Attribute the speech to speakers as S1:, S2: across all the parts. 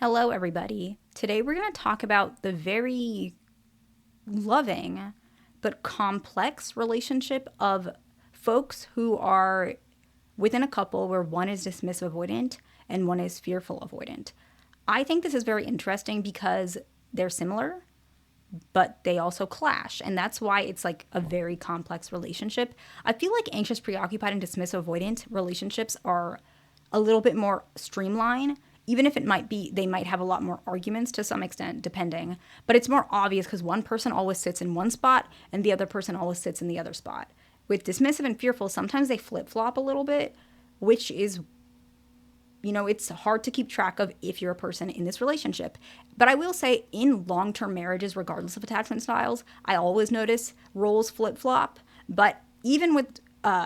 S1: Hello, everybody. Today we're going to talk about the very loving but complex relationship of folks who are within a couple where one is dismissive avoidant and one is fearful avoidant. I think this is very interesting because they're similar, but they also clash. And that's why it's like a very complex relationship. I feel like anxious, preoccupied, and dismissive avoidant relationships are a little bit more streamlined, even if it might be, they might have a lot more arguments to some extent, depending. But it's more obvious because one person always sits in one spot and the other person always sits in the other spot. With dismissive and fearful, sometimes they flip flop a little bit, which is it's hard to keep track of if you're a person in this relationship. But I will say, in long term marriages, regardless of attachment styles, I always notice roles flip flop. But even with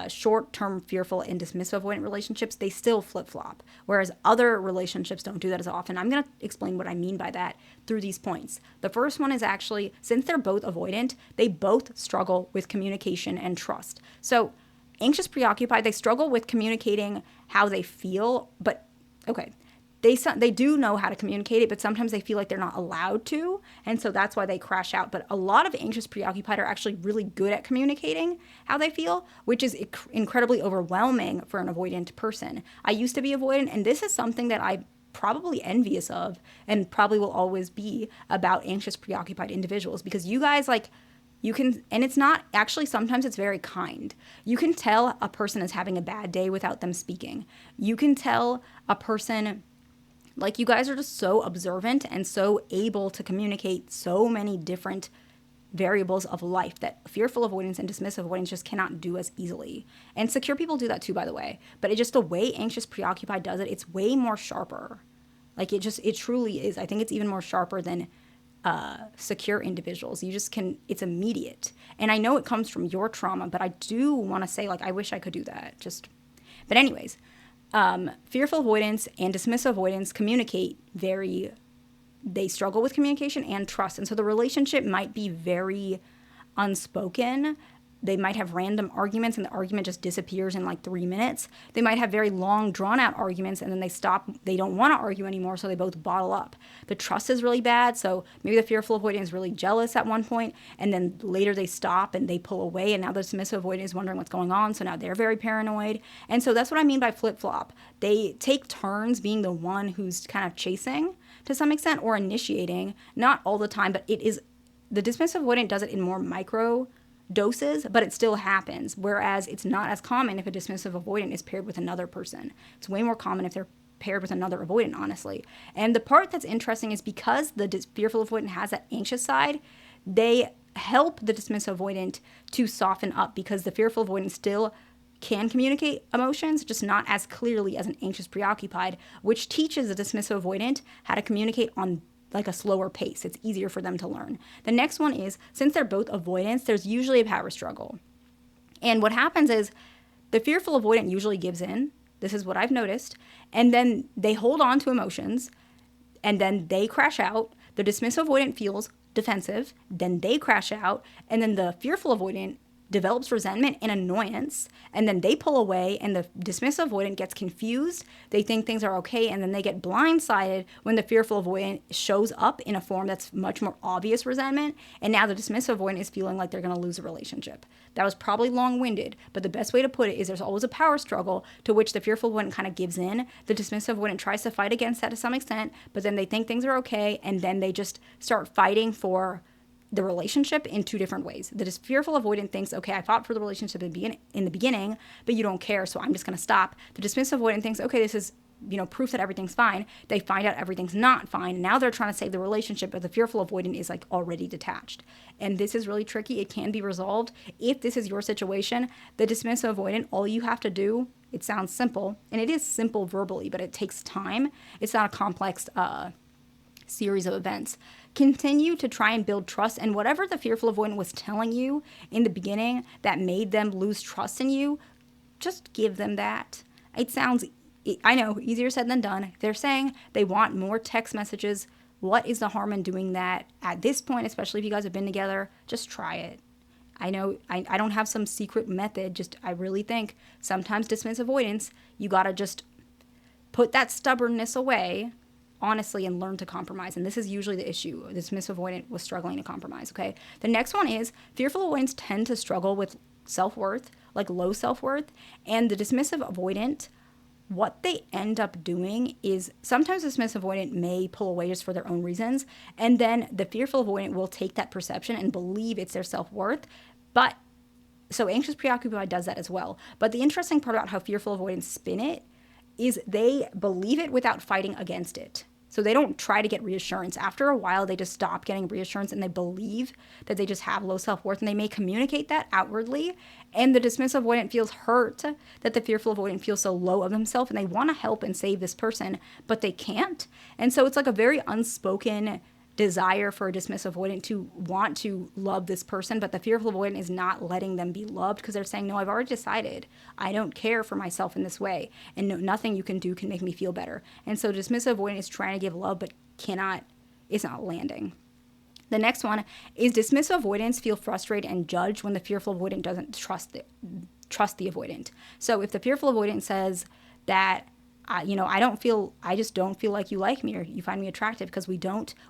S1: short term fearful and dismissive avoidant relationships, they still flip flop. Whereas other relationships don't do that as often. I'm going to explain what I mean by that through these points. The first one is actually, since they're both avoidant, they both struggle with communication and trust. So, anxious, preoccupied, they struggle with communicating how they feel, but okay, they do know how to communicate it, but sometimes they feel like they're not allowed to, and so that's why they crash out. But a lot of anxious, preoccupied are actually really good at communicating how they feel, which is incredibly overwhelming for an avoidant person. I used to be avoidant, and this is something that I probably envious of and probably will always be about anxious, preoccupied individuals, because you guys you can, and it's not actually, sometimes it's very kind. You can tell a person is having a bad day without them speaking. You can tell a person, like, you guys are just so observant and so able to communicate so many different variables of life that fearful avoidance and dismissive avoidance just cannot do as easily. And secure people do that too, by the way. But it just, the way anxious, preoccupied does it, it's way more sharper. Like, it truly is. I think it's even more sharper than secure individuals. You just can, it's immediate. And I know it comes from your trauma, but I do want to say, I wish I could do that. But anyways, fearful avoidance and dismissive avoidance communicate they struggle with communication and trust. And so the relationship might be very unspoken. They might have random arguments and the argument just disappears in 3 minutes. They might have very long, drawn out arguments and then they stop. They don't want to argue anymore, so they both bottle up. The trust is really bad, so maybe the fearful avoidant is really jealous at one point, and then later they stop and they pull away, and now the dismissive avoidant is wondering what's going on, so now they're very paranoid. And so that's what I mean by flip-flop. They take turns being the one who's kind of chasing to some extent or initiating, not all the time, but the dismissive avoidant does it in more micro doses, but it still happens, whereas it's not as common if a dismissive avoidant is paired with another person. It's way more common if they're paired with another avoidant, honestly. And the part that's interesting is because the fearful avoidant has that anxious side, they help the dismissive avoidant to soften up, because the fearful avoidant still can communicate emotions, just not as clearly as an anxious preoccupied, which teaches the dismissive avoidant how to communicate on a slower pace. It's easier for them to learn. The next one is, since they're both avoidants, there's usually a power struggle. And what happens is the fearful avoidant usually gives in. This is what I've noticed. And then they hold on to emotions and then they crash out. The dismissive avoidant feels defensive, then they crash out. And then the fearful avoidant develops resentment and annoyance, and then they pull away, and the dismissive avoidant gets confused. They think things are okay, and then they get blindsided when the fearful avoidant shows up in a form that's much more obvious resentment, and now the dismissive avoidant is feeling like they're going to lose a relationship. That was probably long-winded, but the best way to put it is there's always a power struggle to which the fearful avoidant kind of gives in. The dismissive avoidant tries to fight against that to some extent, but then they think things are okay, and then they just start fighting for the relationship in two different ways. The fearful avoidant thinks, okay, I fought for the relationship in the beginning, but you don't care, so I'm just going to stop. The dismissive avoidant thinks, okay, this is proof that everything's fine. They find out everything's not fine. Now they're trying to save the relationship, but the fearful avoidant is already detached. And this is really tricky. It can be resolved. If this is your situation, the dismissive avoidant, all you have to do, it sounds simple, and it is simple verbally, but it takes time. It's not a complex series of events. Continue to try and build trust, and whatever the fearful avoidant was telling you in the beginning that made them lose trust in you, just give them that. It sounds, I know, easier said than done. They're saying they want more text messages. What is the harm in doing that at this point, especially if you guys have been together? Just try it. I know I don't have some secret method, I really think sometimes dismissive avoidance, you gotta just put that stubbornness away honestly and learn to compromise. And this is usually the issue. The dismissive avoidant was struggling to compromise, okay? The next one is fearful avoidants tend to struggle with self-worth, like low self-worth. And the dismissive avoidant, what they end up doing is sometimes the dismissive avoidant may pull away just for their own reasons. And then the fearful avoidant will take that perception and believe it's their self-worth. But so anxious preoccupied does that as well. But the interesting part about how fearful avoidants spin it is they believe it without fighting against it. So they don't try to get reassurance. After a while, they just stop getting reassurance and they believe that they just have low self-worth, and they may communicate that outwardly. And the dismissive avoidant feels hurt that the fearful avoidant feels so low of himself, and they want to help and save this person, but they can't. And so it's like a very unspoken desire for a dismissive avoidant to want to love this person, but the fearful avoidant is not letting them be loved because they're saying, no, I've already decided I don't care for myself in this way, and no, nothing you can do can make me feel better. And so dismissive avoidant is trying to give love but it's not landing. The next one is dismissive avoidants feel frustrated and judged when the fearful avoidant doesn't trust the avoidant. So if the fearful avoidant says that I just don't feel like you like me or you find me attractive because we're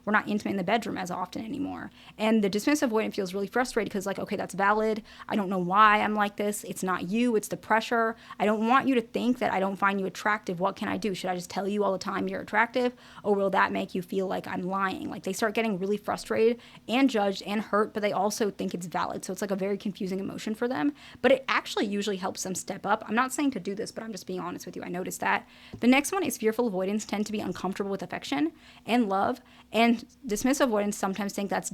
S1: not intimate in the bedroom as often anymore. And the dismissive avoidant feels really frustrated because like, okay, that's valid. I don't know why I'm like this. It's not you, it's the pressure. I don't want you to think that I don't find you attractive. What can I do? Should I just tell you all the time you're attractive? Or will that make you feel like I'm lying? Like they start getting really frustrated and judged and hurt, but they also think it's valid. So it's like a very confusing emotion for them, but it actually usually helps them step up. I'm not saying to do this, but I'm just being honest with you. I noticed that. The next one is fearful avoidants tend to be uncomfortable with affection and love, and dismissive avoidants sometimes think that's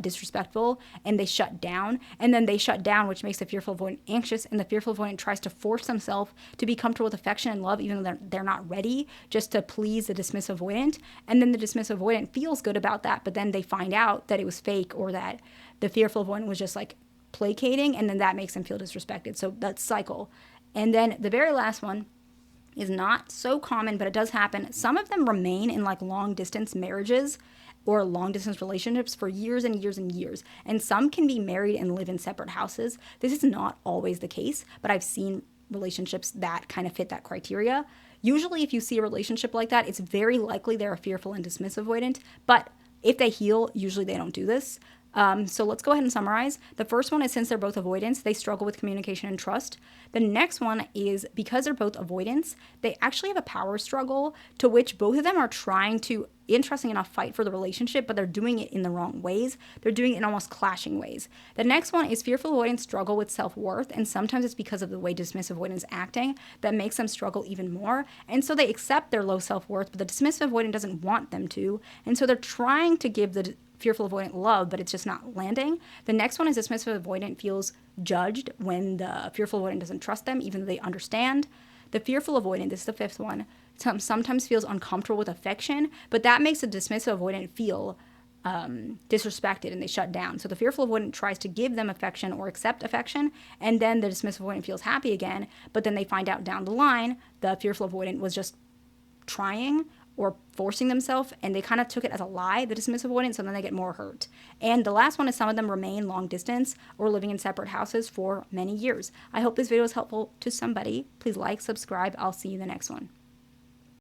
S1: disrespectful, and they shut down, and then they shut down, which makes the fearful avoidant anxious, and the fearful avoidant tries to force themselves to be comfortable with affection and love even though they're not ready, just to please the dismissive avoidant. And then the dismissive avoidant feels good about that, but then they find out that it was fake or that the fearful avoidant was just like placating, and then that makes them feel disrespected. So that's cycle. And then the very last one is not so common, but it does happen. Some of them remain in like long distance marriages or long distance relationships for years and years and years. And some can be married and live in separate houses. This is not always the case, but I've seen relationships that kind of fit that criteria. Usually if you see a relationship like that, it's very likely they're a fearful and dismissive avoidant. But if they heal, usually they don't do this. So let's go ahead and summarize. The first one is since they're both avoidants, they struggle with communication and trust. The next one is because they're both avoidants, they actually have a power struggle to which both of them are trying to, interesting enough, fight for the relationship, but they're doing it in the wrong ways. They're doing it in almost clashing ways. The next one is fearful avoidants struggle with self-worth, and sometimes it's because of the way dismissive avoidant is acting that makes them struggle even more. And so they accept their low self-worth, but the dismissive avoidant doesn't want them to. And so they're trying to give the fearful avoidant love, but it's just not landing. The next one is dismissive avoidant feels judged when the fearful avoidant doesn't trust them, even though they understand. The fearful avoidant, this is the fifth one, sometimes feels uncomfortable with affection, but that makes the dismissive avoidant feel disrespected and they shut down. So the fearful avoidant tries to give them affection or accept affection, and then the dismissive avoidant feels happy again, but then they find out down the line the fearful avoidant was just trying or forcing themselves, and they kind of took it as a lie, the dismissive avoidant, so then they get more hurt. And the last one is some of them remain long distance or living in separate houses for many years. I hope this video was helpful to somebody. Please like, subscribe. I'll see you in the next one.